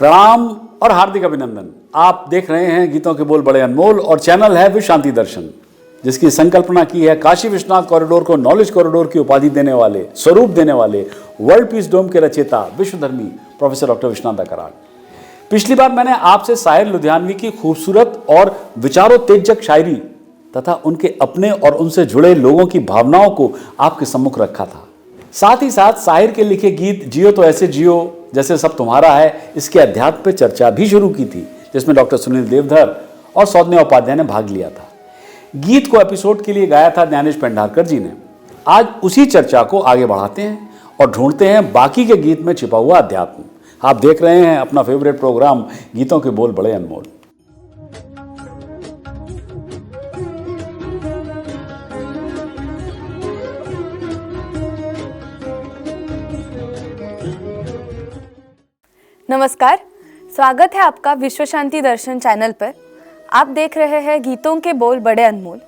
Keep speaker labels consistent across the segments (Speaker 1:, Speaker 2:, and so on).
Speaker 1: प्रणाम और हार्दिक अभिनंदन। आप देख रहे हैं गीतों के बोल बड़े अनमोल और चैनल है विश्व शांति दर्शन, जिसकी संकल्पना की है काशी विश्वनाथ कॉरिडोर को नॉलेज कॉरिडोर की उपाधि देने वाले, स्वरूप देने वाले वर्ल्ड पीस डोम के रचयिता विश्वधर्मी प्रोफेसर डॉक्टर विश्वनाथ कराड़। पिछली बार मैंने आपसे साहिर लुधियानवी की खूबसूरत और विचारोत्तेजक शायरी तथा उनके अपने और उनसे जुड़े लोगों की भावनाओं को आपके सम्मुख रखा था। साथ ही साथ साहिर के लिखे गीत जियो तो ऐसे जियो जैसे सब तुम्हारा है, इसके अध्यात्म पे चर्चा भी शुरू की थी, जिसमें डॉक्टर सुनील देवधर और सौम्या उपाध्याय ने भाग लिया था। गीत को एपिसोड के लिए गाया था ज्ञानेश पेंढारकर जी ने। आज उसी चर्चा को आगे बढ़ाते हैं और ढूंढते हैं बाकी के गीत में छिपा हुआ अध्यात्म। आप देख रहे हैं अपना फेवरेट प्रोग्राम गीतों के बोल बड़े अनमोल।
Speaker 2: नमस्कार, स्वागत है आपका विश्व शांति दर्शन चैनल पर। आप देख रहे हैं गीतों के बोल बड़े अनमोल।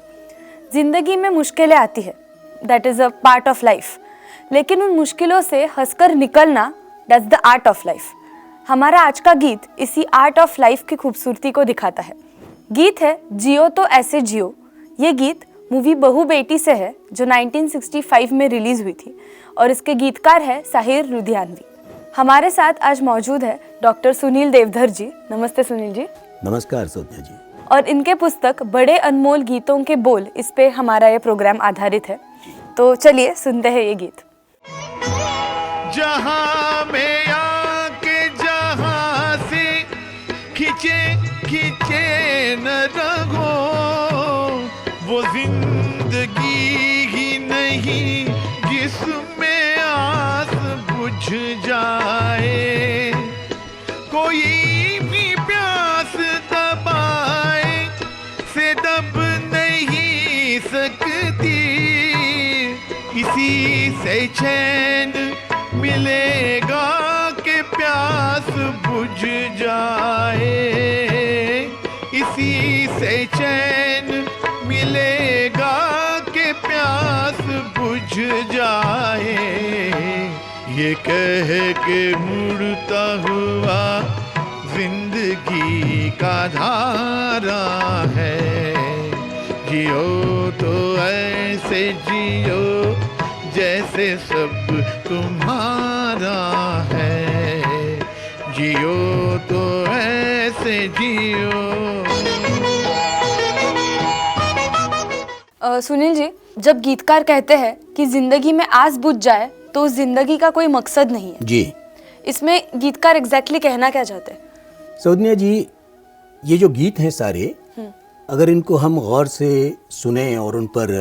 Speaker 2: जिंदगी में मुश्किलें आती है, that is a part of life, लेकिन उन मुश्किलों से हंसकर निकलना, that's the art of life. हमारा आज का गीत इसी आर्ट ऑफ लाइफ की खूबसूरती को दिखाता है। गीत है जियो तो ऐसे जियो। ये गीत मूवी बहू बेटी से है, जो 1965 में रिलीज हुई थी, और इसके गीतकार है साहिर लुधियानवी। हमारे साथ आज मौजूद है डॉक्टर सुनील देवधर जी। नमस्ते सुनील जी।
Speaker 3: नमस्कार सौम्या जी।
Speaker 2: और इनके पुस्तक बड़े अनमोल गीतों के बोल, इस पे हमारा ये प्रोग्राम आधारित है। तो चलिए सुनते हैं ये गीत।
Speaker 4: जहां में आके जहां से खींचे खींचे न रहो, वो जिंदगी ही नहीं जिसमें आस बुझ जाए। कोई भी प्यास दबाए से दब नहीं सकती, इसी से चैन मिलेगा कि प्यास बुझ जाए। इसी से चैन मिलेगा कि प्यास बुझ जाए। ये कह के मुड़ता हुआ जिंदगी का धारा है, जियो तो ऐसे जियो जैसे सब तुम्हारा है, जियो तो ऐसे जियो।
Speaker 2: सुनील जी, जब गीतकार कहते हैं कि जिंदगी में आस बुझ जाए तो उस जिंदगी का कोई मकसद नहीं है
Speaker 3: जी,
Speaker 2: इसमें गीतकार एग्जैक्टली कहना क्या चाहते हैं?
Speaker 3: सौम्या जी, ये जो गीत हैं सारे, अगर इनको हम गौर से सुने और उन पर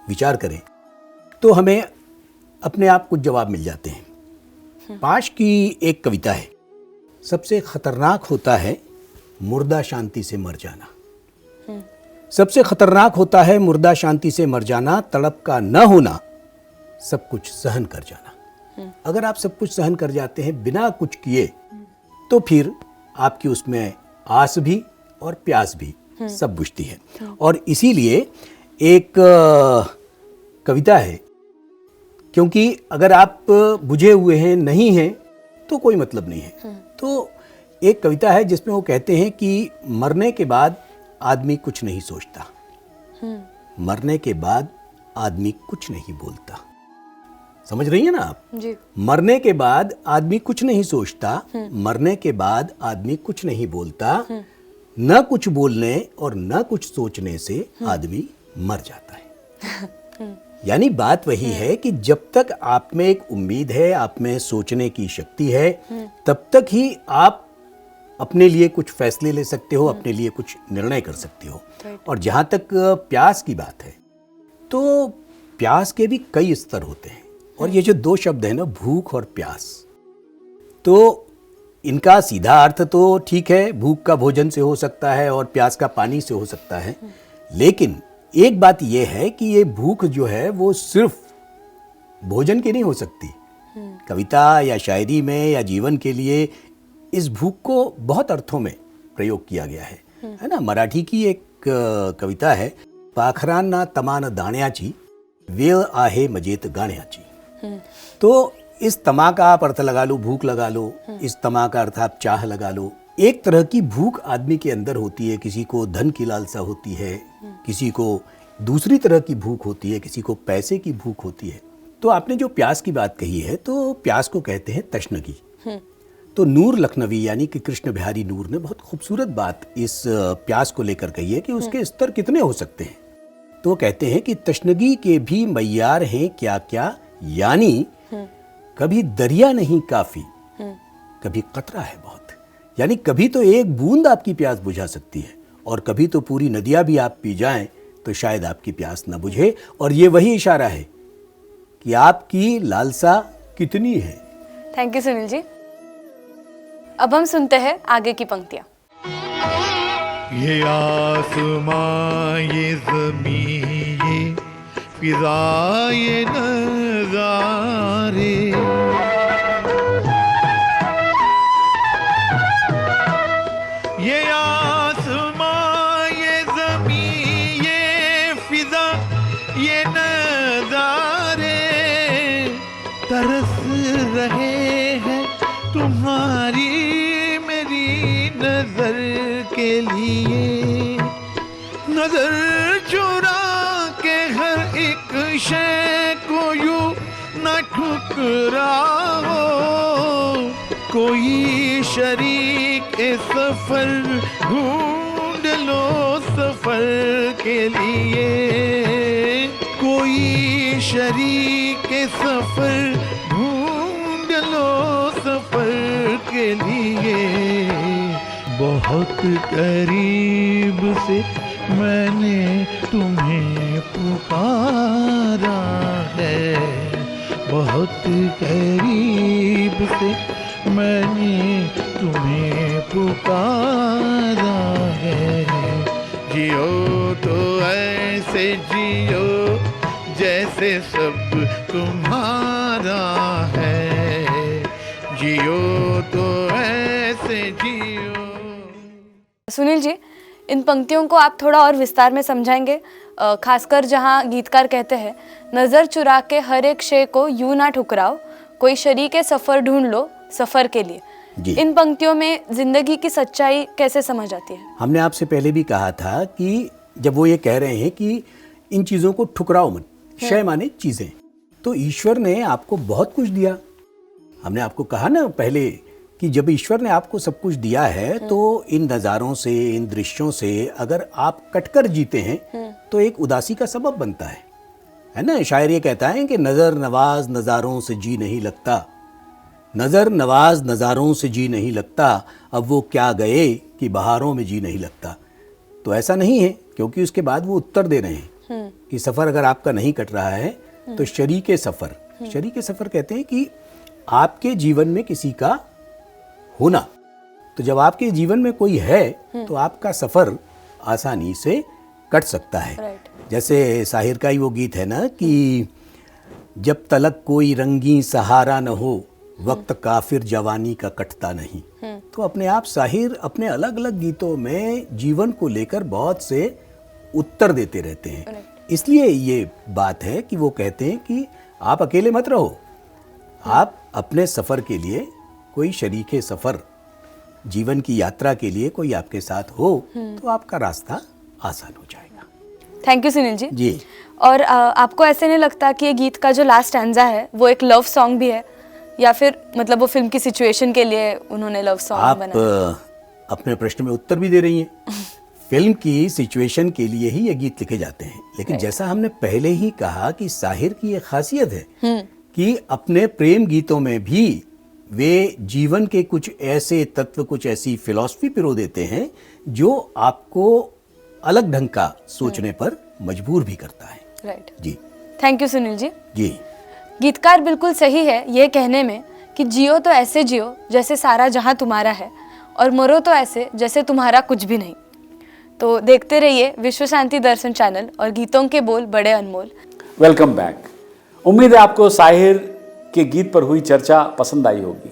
Speaker 3: विचार करें तो हमें अपने आप कुछ जवाब मिल जाते हैं। पाश की एक कविता है, सबसे खतरनाक होता है मुर्दा शांति से मर जाना। सबसे खतरनाक होता है मुर्दा शांति से मर जाना, तड़प का न होना, सब कुछ सहन कर जाना। अगर आप सब कुछ सहन कर जाते हैं बिना कुछ किए, तो फिर आपकी उसमें आस भी और प्यास भी सब बुझती है। और इसीलिए एक कविता है, क्योंकि अगर आप बुझे हुए हैं नहीं हैं तो कोई मतलब नहीं है। तो एक कविता है जिसमें वो कहते हैं कि मरने के बाद आदमी कुछ नहीं सोचता, मरने के बाद आदमी कुछ नहीं बोलता। समझ रही हैं ना आप?
Speaker 2: जी।
Speaker 3: मरने के बाद आदमी कुछ नहीं सोचता, मरने के बाद आदमी कुछ नहीं बोलता, न कुछ बोलने और न कुछ सोचने से आदमी मर जाता है। यानी बात वही है कि जब तक आप में एक उम्मीद है, आप में सोचने की शक्ति है, तब तक ही आप अपने लिए कुछ फैसले ले सकते हो, अपने लिए कुछ निर्णय कर सकते हो। और जहाँ तक प्यास की बात है, तो प्यास के भी कई स्तर होते हैं। और ये जो दो शब्द है ना, भूख और प्यास, तो इनका सीधा अर्थ तो ठीक है, भूख का भोजन से हो सकता है और प्यास का पानी से हो सकता है। लेकिन एक बात यह है कि ये भूख जो है वो सिर्फ भोजन की नहीं हो सकती। कविता या शायरी में या जीवन के लिए इस भूख को बहुत अर्थों में प्रयोग किया गया है ना। मराठी की एक कविता है, पाखरांना तमान दाण्याची वेळ आहे मजेत गाण्याची। तो इस तमा का आप अर्थ लगा लो, भूख लगा लो, इस तमा का अर्थ आप चाह लगा लो। एक तरह की भूख आदमी के अंदर होती है, किसी को धन की लालसा होती है, किसी को दूसरी तरह की भूख होती है, किसी को पैसे की भूख होती है। तो आपने जो प्यास की बात कही है, तो प्यास को कहते हैं तशनगी। तो नूर लखनवी यानी कि कृष्ण बिहारी नूर ने बहुत खूबसूरत बात इस प्यास को लेकर कही है कि उसके स्तर कितने हो सकते हैं। तो कहते हैं कि तशनगी के भी मय्यार हैं क्या क्या, यानी कभी दरिया नहीं काफी, कभी कतरा है बहुत। यानी कभी तो एक बूंद आपकी प्यास बुझा सकती है, और कभी तो पूरी नदियां भी आप पी जाएं तो शायद आपकी प्यास न बुझे। और ये वही इशारा है कि आपकी लालसा कितनी है।
Speaker 2: थैंक यू सुनील जी। अब हम सुनते हैं आगे की पंक्तियां।
Speaker 4: ये आसमां, ये ज़मीं, ये फिज़ा, ये नज़ारे, ये आसमां, ये ज़मीं, ये फिज़ा, ये नज़ारे तरस रहे हैं तुम्हारी मेरी नजर के लिए। नजर चुरा के हर एक शय को यूं न ठुकराओ, कोई शरीक सफर ढूंढ लो सफर के लिए, कोई शरीक सफर ढूंढ लो सफर के लिए। बहुत करीब से मैंने तुम्हें पुकारा है, बहुत करीब से मैंने तुम्हें पुकारा है। जियो तो ऐसे जियो जैसे सब तुम्हारा है, जियो तो ऐसे जियो।
Speaker 2: सुनील जी, इन पंक्तियों को आप थोड़ा और विस्तार में समझाएंगे, खासकर जहाँ गीतकार कहते हैं नज़र चुरा के हर एक शे को यूं ना ठुकराओ, कोई शरीक सफ़र ढूंढ लो सफ़र के लिए। इन पंक्तियों में जिंदगी की सच्चाई कैसे समझ आती है? हमने
Speaker 3: आपसे पहले भी कहा था कि जब वो ये कह रहे हैं कि इन चीज़ों को ठुकराओ मत, शय माने चीज़ें, तो ईश्वर ने आपको बहुत कुछ दिया। हमने आपको कहा ना पहले कि जब ईश्वर ने आपको सब कुछ दिया है तो इन नज़ारों से, इन दृश्यों से अगर आप कटकर जीते हैं तो एक उदासी का सबब बनता है ना। शायर ये कहता है कि नज़र नवाज नज़ारों से जी नहीं लगता, नज़र नवाज नज़ारों से जी नहीं लगता, अब वो क्या गए कि बहारों में जी नहीं लगता। तो ऐसा नहीं है, क्योंकि उसके बाद वो उत्तर दे रहे हैं कि सफ़र अगर आपका नहीं कट रहा है तो शरीके सफ़र, शरीके सफ़र कहते हैं कि आपके जीवन में किसी का होना। तो जब आपके जीवन में कोई है तो आपका सफ़र आसानी से कट सकता है। जैसे साहिर का ही वो गीत है ना कि जब तलक कोई रंगी सहारा न हो, वक्त काफिर जवानी का कटता नहीं। तो अपने आप साहिर अपने अलग अलग गीतों में जीवन को लेकर बहुत से उत्तर देते रहते हैं। इसलिए ये बात है कि वो कहते हैं कि आप अकेले मत रहो, आप अपने सफ़र के लिए कोई शरीके सफ़र, जीवन की यात्रा के लिए कोई आपके साथ हो तो आपका रास्ता आसान हो जाएगा।
Speaker 2: Thank you Sunil ji.
Speaker 3: जी।
Speaker 2: और आपको ऐसे नहीं लगता कि ये गीत का जो लास्ट स्टैंजा है वो एक लव सॉन्ग भी है, या फिर मतलब वो फिल्म की सिचुएशन के लिए उन्होंने लव सॉन्ग बनाया?
Speaker 3: आप अपने प्रश्न में उत्तर भी दे रही हैं। फिल्म की सिचुएशन के लिए ही ये गीत लिखे जाते हैं, लेकिन जैसा हमने पहले ही कहा कि साहिर की ये खासियत है कि अपने प्रेम गीतों में भी वे जीवन के कुछ ऐसे तत्व, कुछ ऐसी फिलॉसफी पिरो देते हैं जो आपको अलग ढंग का सोचने पर मजबूर भी करता है।
Speaker 2: राइट
Speaker 3: जी।
Speaker 2: Thank you Sunil ji.
Speaker 3: जी।
Speaker 2: गीतकार बिल्कुल सही है ये कहने में कि जियो तो ऐसे जियो जैसे सारा जहां तुम्हारा है, और मरो तो ऐसे जैसे तुम्हारा कुछ भी नहीं। तो देखते रहिए विश्व शांति दर्शन चैनल और गीतों के बोल बड़े अनमोल।
Speaker 1: Welcome back. उम्मीद है आपको साहिर के गीत पर हुई चर्चा पसंद आई होगी।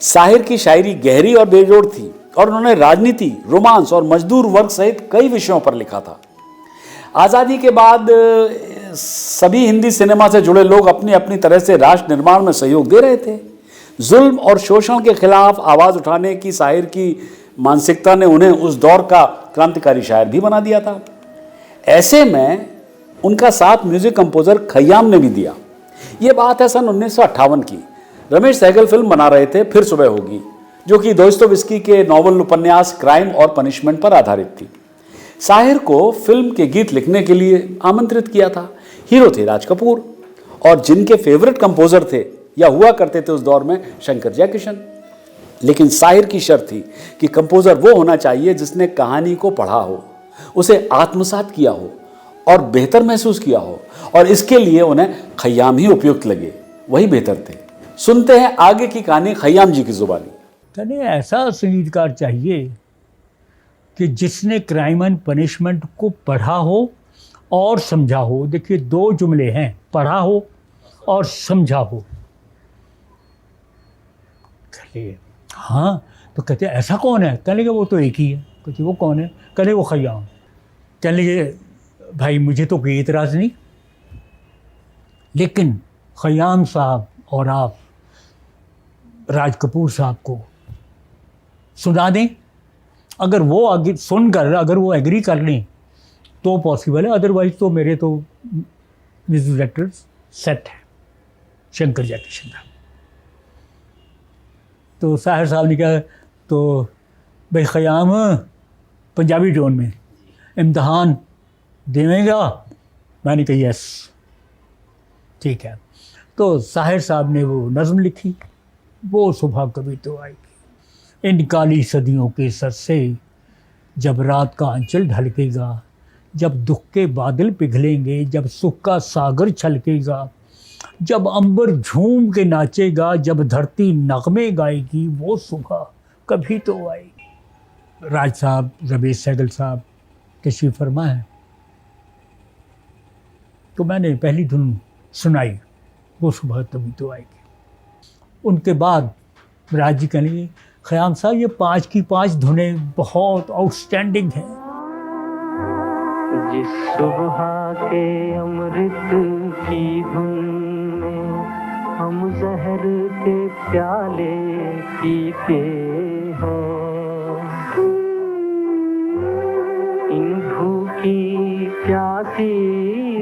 Speaker 1: साहिर की शायरी गहरी और बेजोड़ थी और उन्होंने राजनीति, रोमांस और मजदूर वर्ग सहित कई विषयों पर लिखा था। आज़ादी के बाद सभी हिंदी सिनेमा से जुड़े लोग अपनी अपनी तरह से राष्ट्र निर्माण में सहयोग दे रहे थे। जुल्म और शोषण के खिलाफ आवाज़ उठाने की साहिर की मानसिकता ने उन्हें उस दौर का क्रांतिकारी शायर भी बना दिया था। ऐसे में उनका साथ म्यूजिक कंपोजर खयाम ने भी दिया। ये बात है सन 1958 की। रमेश सहगल फिल्म बना रहे थे फिर सुबह होगी, जो कि दोस्तोयेव्स्की के नॉवल उपन्यास क्राइम और पनिशमेंट पर आधारित थी। साहिर को फिल्म के गीत लिखने के लिए आमंत्रित किया था। हीरो थे राज कपूर और जिनके फेवरेट कंपोजर थे या हुआ करते थे उस दौर में शंकर जयकिशन। लेकिन साहिर की शर्त थी कि कंपोजर वो होना चाहिए जिसने कहानी को पढ़ा हो, उसे आत्मसात किया हो और बेहतर महसूस किया हो, और इसके लिए उन्हें खयाम ही उपयुक्त लगे, वही बेहतर थे। सुनते हैं आगे की कहानी खयाम जी की जुबानी।
Speaker 5: कहने ऐसा संगीतकार चाहिए कि जिसने क्राइम एंड पनिशमेंट को पढ़ा हो और समझा हो। देखिए, दो जुमले हैं, पढ़ा हो और समझा हो। कहले हाँ, तो कहते ऐसा कौन है? कहने लगे वो तो एक ही है। कहते वो कौन है? कहले वो खयाम। कहने लगे भाई मुझे तो कोई एतराज़ नहीं, लेकिन खयाम साहब और आप राज कपूर साहब को सुना दें। अगर वो आगे सुनकर अगर वो एग्री कर लें तो पॉसिबल है, अदरवाइज तो मेरे तो म्यूजिक डायरेक्टर सेट है शंकर जयकिशन साहब। तो साहिर साहब ने कहा तो भाई खयाम पंजाबी टोन में इम्तहान देवेगा? मैंने कहा यस ठीक है। तो साहिर साहब ने वो नज़म लिखी, वो सुबह कभी तो आएगी। इन काली सदियों के सर से जब रात का आंचल ढलकेगा, जब दुख के बादल पिघलेंगे, जब सुख का सागर छलकेगा, जब अंबर झूम के नाचेगा, जब धरती नगमे गाएगी, वो सुबह कभी तो आएगी। राज साहब, रमेश सहगल साहब तशरीफ़ फरमा है। तो मैंने पहली धुन सुनाई, वो सुबह कभी तो आएगी। उनके बाद राज जी कहने खयाम साहब ये 5 की 5 धुनें बहुत आउटस्टैंडिंग हैं।
Speaker 6: जिस सुबह के अमृत की धुन में हम जहर के प्याले पीते हैं, इन भूखी प्यासी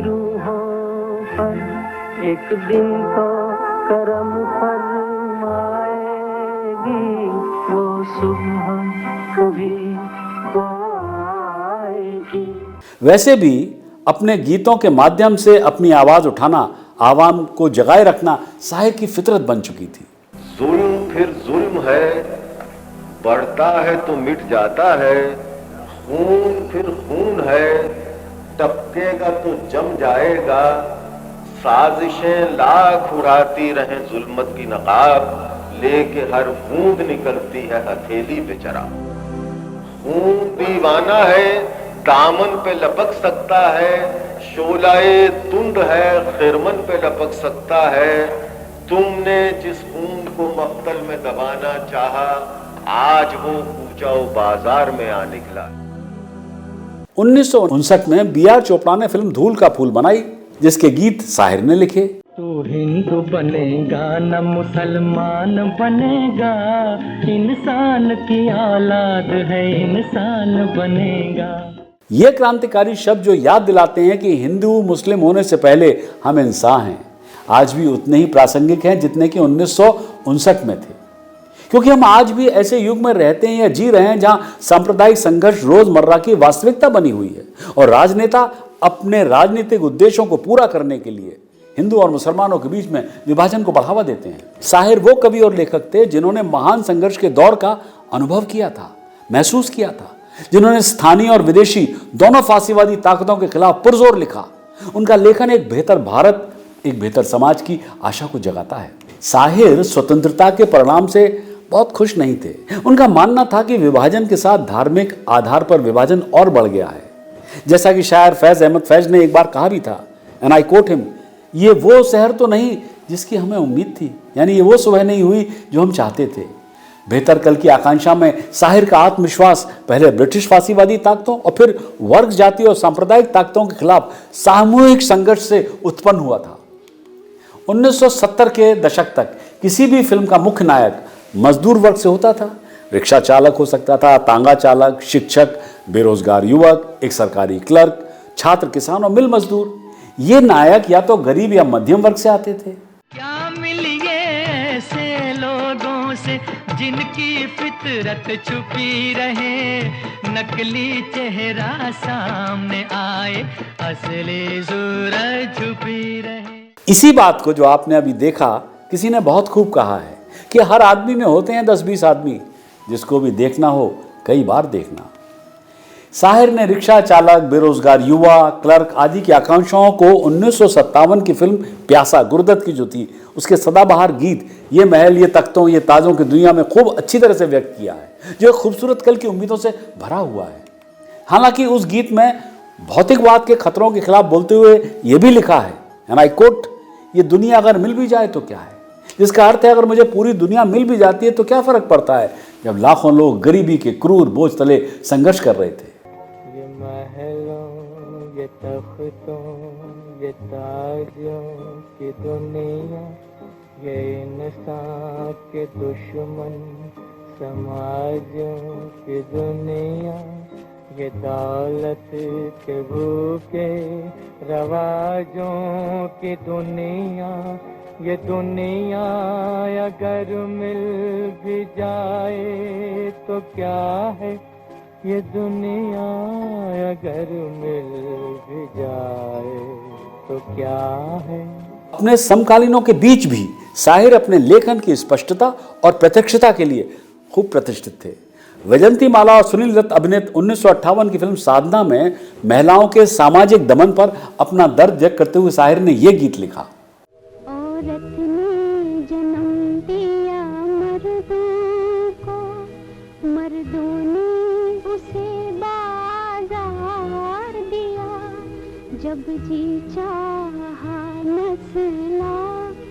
Speaker 6: रूहों पर एक दिन तो करम फरमाएगी, वो सुबह कभी तो आएगी।
Speaker 1: वैसे भी अपने गीतों के माध्यम से अपनी आवाज़ उठाना, आवाम को जगाए रखना साहिर की फितरत बन चुकी थी।
Speaker 7: जुल्म फिर जुल्म है, बढ़ता है तो मिट जाता है, खून फिर खून है, टपकेगा तो जम जाएगा, साजिशें लाख उड़ाती रहें जुल्मत की नकाब, लेके हर बूंद निकलती है हथेली पे चरा। खून दीवाना है, दामन पे लपक सकता है, शोलाए तुंड है, खिरमन पे लपक सकता है। तुमने जिस खून को मख्तल में दबाना चाहा, आज वो कूचाओ बाजार में आ निकला।
Speaker 1: 1959 में B.R. चोपड़ा ने फिल्म धूल का फूल बनाई, जिसके गीत साहिर ने लिखे।
Speaker 6: तू हिंदू बनेगा न मुसलमान बनेगा, इंसान की औलाद है इंसान बनेगा।
Speaker 1: ये क्रांतिकारी शब्द जो याद दिलाते हैं कि हिंदू मुस्लिम होने से पहले हम इंसान हैं, आज भी उतने ही प्रासंगिक हैं जितने कि 1959 में थे। क्योंकि हम आज भी ऐसे युग में रहते हैं या जी रहे हैं जहां सांप्रदायिक संघर्ष रोजमर्रा की वास्तविकता बनी हुई है और राजनेता अपने राजनीतिक उद्देश्यों को पूरा करने के लिए हिंदू और मुसलमानों के बीच में विभाजन को बढ़ावा देते हैं। साहिर वो कवि और लेखक थे जिन्होंने महान संघर्ष के दौर का अनुभव किया था, महसूस किया था, जिन्होंने स्थानीय और विदेशी दोनों फासीवादी ताकतों के खिलाफ पुरजोर लिखा। उनका लेखन एक बेहतर भारत, एक बेहतर समाज की आशा को जगाता है। साहिर स्वतंत्रता के परिणाम से बहुत खुश नहीं थे। उनका मानना था कि विभाजन के साथ धार्मिक आधार पर विभाजन और बढ़ गया है। जैसा कि शायर फैज अहमद फैज ने एक बार कहा भी था, एंड आई कोट हिम, ये वो शहर तो नहीं जिसकी हमें उम्मीद थी, यानी ये वो सुबह नहीं हुई जो हम चाहते थे। बेहतर कल की आकांक्षा में साहिर का आत्मविश्वास पहले ब्रिटिश फांसीवादी ताकतों और फिर वर्ग, जाति और सांप्रदायिक ताकतों के खिलाफ सामूहिक संघर्ष से उत्पन्न हुआ था। 1970 के दशक तक किसी भी फिल्म का मुख्य नायक मजदूर वर्ग से होता था। रिक्शा चालक हो सकता था, तांगा चालक, शिक्षक, बेरोजगार युवक, एक सरकारी क्लर्क, छात्र, किसान और मिल मजदूर। ये नायक या तो गरीब या मध्यम वर्ग से आते थे।
Speaker 6: क्या मिलिए ऐसे लोगों से जिनकी फितरत छुपी रहे, नकली चेहरा सामने आए, असली सूरज छुपी रहे। इसी बात को जो आपने अभी देखा, किसी ने बहुत खूब कहा है कि हर आदमी में होते हैं 10-20 आदमी, जिसको भी देखना हो कई बार देखना। साहिर ने रिक्शा चालक, बेरोजगार युवा, क्लर्क आदि की आकांक्षाओं को 1957 की फिल्म प्यासा, गुरदत्त की जो थी, उसके सदाबहार गीत ये महल, ये तख्तों, ये ताजों की दुनिया में खूब अच्छी तरह से व्यक्त किया है, जो एक खूबसूरत कल की उम्मीदों से भरा हुआ है। हालांकि उस गीत में भौतिकवाद के खतरों के खिलाफ बोलते हुए ये भी लिखा है, एंड आई कोट, ये दुनिया अगर मिल भी जाए तो क्या है, जिसका अर्थ है अगर मुझे पूरी दुनिया मिल भी जाती है तो क्या फर्क पड़ता है, जब लाखों लोग गरीबी के क्रूर बोझ तले संघर्ष कर रहे थे। ये महलों, ये तख्तों, ये ताजों की दुनिया, ये इंसान के दुश्मन समाजों की दुनिया, ये दौलत के भूखे रवाजों की दुनिया, ये दुनिया अगर मिल भी जाए तो क्या है, ये दुनिया अगर मिल भी जाए तो क्या है।
Speaker 1: अपने समकालीनों के बीच भी साहिर अपने लेखन की स्पष्टता और प्रत्यक्षता के लिए खूब प्रतिष्ठित थे। वैजंती माला और सुनील दत्त अभिनीत 1958 की फिल्म साधना में महिलाओं के सामाजिक दमन पर अपना दर्द व्यक्त करते हुए साहिर ने यह गीत लिखा।
Speaker 8: औरत ने जन्म दिया मर्दों को, मर्दों ने उसे बाजार दिया, जब जी चाहा नस्ला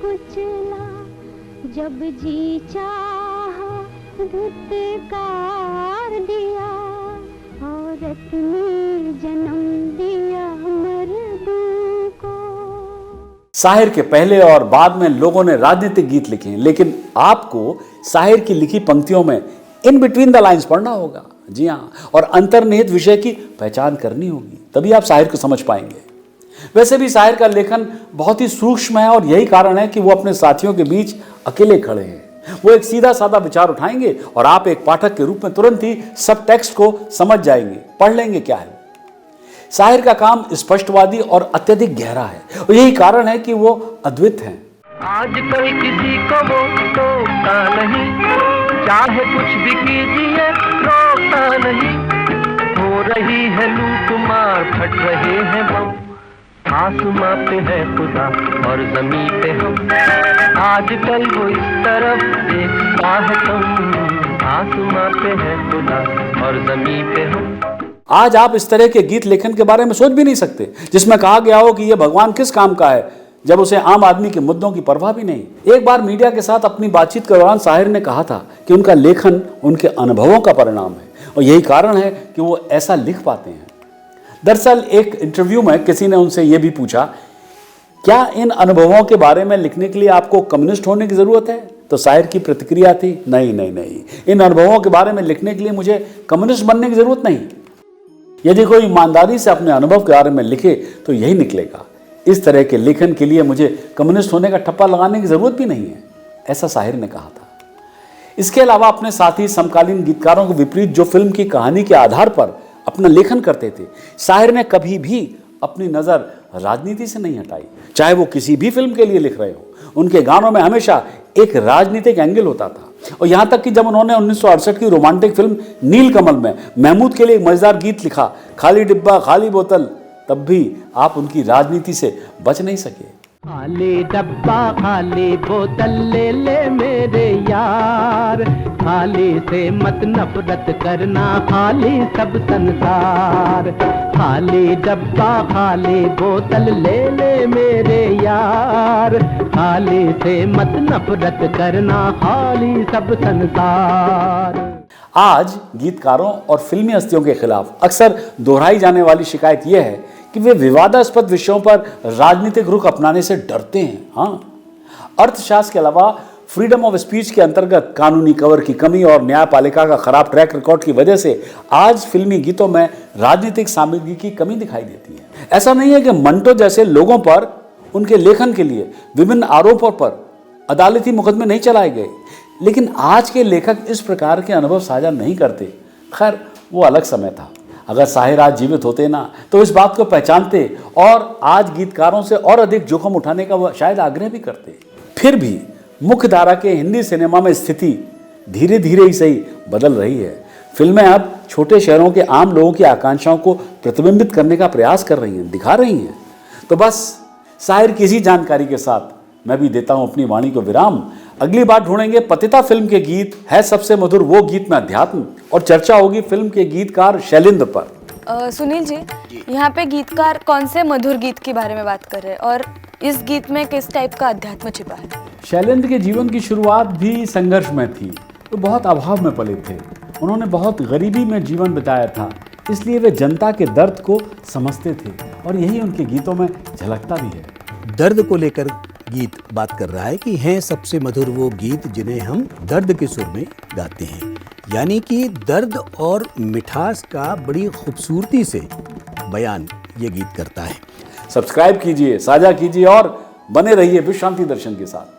Speaker 8: कुचला, जब जी चाहा धुतकार दिया, औरत ने जन्म दिया मर्दों को।
Speaker 1: साहिर के पहले और बाद में लोगों ने राजनीतिक गीत लिखे हैं, लेकिन आपको साहिर की लिखी पंक्तियों में इन बिटवीन द लाइंस पढ़ना होगा। जी हाँ, और अंतर्निहित विषय की पहचान करनी होगी, तभी आप साहिर को समझ पाएंगे। वैसे भी साहिर का लेखन बहुत ही सूक्ष्म है और यही कारण है कि वो अपने साथियों के बीच अकेले खड़े हैं। वो एक सीधा साधा विचार उठाएंगे और आप एक पाठक के रूप में तुरंत ही सब टेक्स्ट को समझ जाएंगे, पढ़ लेंगे क्या है। साहिर का काम स्पष्टवादी और अत्यधिक गहरा है और यही कारण है कि वो अद्वित हैं।
Speaker 6: आजकल किसी को वो टोकता नहीं, चाहे कुछ भी कीजिए रोकता नहीं, हो रही है लूट मार, फट रहे हैं बम, आसमां पे है खुदा और जमीन पे हम, आजकल वो इस तरफ देखता है तुम, आसमां पे है खुदा और जमीन पे हम।
Speaker 1: आज आप इस तरह के गीत लेखन के बारे में सोच भी नहीं सकते जिसमें कहा गया हो कि यह भगवान किस काम का है, जब उसे आम आदमी के मुद्दों की परवाह भी नहीं। एक बार मीडिया के साथ अपनी बातचीत के दौरान साहिर ने कहा था कि उनका लेखन उनके अनुभवों का परिणाम है और यही कारण है कि वो ऐसा लिख पाते हैं। दरअसल एक इंटरव्यू में किसी ने उनसे यह भी पूछा, क्या इन अनुभवों के बारे में लिखने के लिए आपको कम्युनिस्ट होने की जरूरत है? तो साहिर की प्रतिक्रिया थी, नहीं नहीं नहीं, इन अनुभवों के बारे में लिखने के लिए मुझे कम्युनिस्ट बनने की जरूरत नहीं। यदि कोई ईमानदारी से अपने अनुभव के बारे में लिखे तो यही निकलेगा। इस तरह के लेखन के लिए मुझे कम्युनिस्ट होने का ठप्पा लगाने की जरूरत भी नहीं है, ऐसा साहिर ने कहा था। इसके अलावा अपने साथी समकालीन गीतकारों के विपरीत जो फिल्म की कहानी के आधार पर अपना लेखन करते थे, साहिर ने कभी भी अपनी नज़र राजनीति से नहीं हटाई। चाहे वो किसी भी फिल्म के लिए लिख रहे हो, उनके गानों में हमेशा एक राजनीतिक एंगल होता था। और यहाँ तक कि जब उन्होंने 1968 की रोमांटिक फिल्म नीलकमल में महमूद के लिए एक मजेदार गीत लिखा, खाली डिब्बा खाली बोतल, तब भी आप उनकी राजनीति से बच नहीं सके।
Speaker 6: खाली डब्बा खाली बोतल ले ले मेरे यार, खाली से मत नफरत करना, खाली सब संसार। खाली डब्बा खाली बोतल ले ले मेरे यार, खाली से मत नफरत करना, खाली सब संसार।
Speaker 1: आज गीतकारों और फिल्मी हस्तियों के खिलाफ अक्सर दोहराई जाने वाली शिकायत यह है कि वे विवादास्पद विषयों पर राजनीतिक रुख अपनाने से डरते हैं। हाँ, अर्थशास्त्र के अलावा फ्रीडम ऑफ स्पीच के अंतर्गत कानूनी कवर की कमी और न्यायपालिका का खराब ट्रैक रिकॉर्ड की वजह से आज फिल्मी गीतों में राजनीतिक सामग्री की कमी दिखाई देती है। ऐसा नहीं है कि मंटो जैसे लोगों पर उनके लेखन के लिए विभिन्न आरोपों पर अदालती मुकदमे नहीं चलाए गए, लेकिन आज के लेखक इस प्रकार के अनुभव साझा नहीं करते। खैर, वो अलग समय था। अगर साहिर आज जीवित होते ना तो इस बात को पहचानते और आज गीतकारों से और अधिक जोखिम उठाने का वो शायद आग्रह भी करते। फिर भी मुख्य धारा के हिंदी सिनेमा में स्थिति धीरे धीरे ही सही बदल रही है। फिल्में अब छोटे शहरों के आम लोगों की आकांक्षाओं को प्रतिबिंबित करने का प्रयास कर रही हैं, दिखा रही हैं। तो बस साहिर की इसी जानकारी के साथ मैं भी देता हूं अपनी वाणी को विराम। अगली बार ढूंढेंगे पतिता फिल्म के गीत है सबसे मधुर वो गीत में अध्यात्म, और चर्चा होगी फिल्म के गीतकार शैलेंद्र पर।
Speaker 2: सुनील जी, यहाँ पे गीतकार कौन से मधुर गीत के बारे में बात कर रहे हैं और इस गीत में किस टाइप का अध्यात्म छिपा है?
Speaker 1: शैलेंद्र के जीवन की शुरुआत भी संघर्ष में थी। वो बहुत अभाव में पले थे, उन्होंने बहुत गरीबी में जीवन बिताया था, इसलिए वे जनता के दर्द को समझते थे और यही उनके गीतों में झलकता भी है।
Speaker 3: दर्द को लेकर गीत बात कर रहा है कि हैं सबसे मधुर वो गीत जिन्हें हम दर्द के सुर में गाते हैं, यानी कि दर्द और मिठास का बड़ी खूबसूरती से बयान ये गीत करता है।
Speaker 1: सब्सक्राइब कीजिए, साझा कीजिए और बने रहिए विश्व शांति दर्शन के साथ।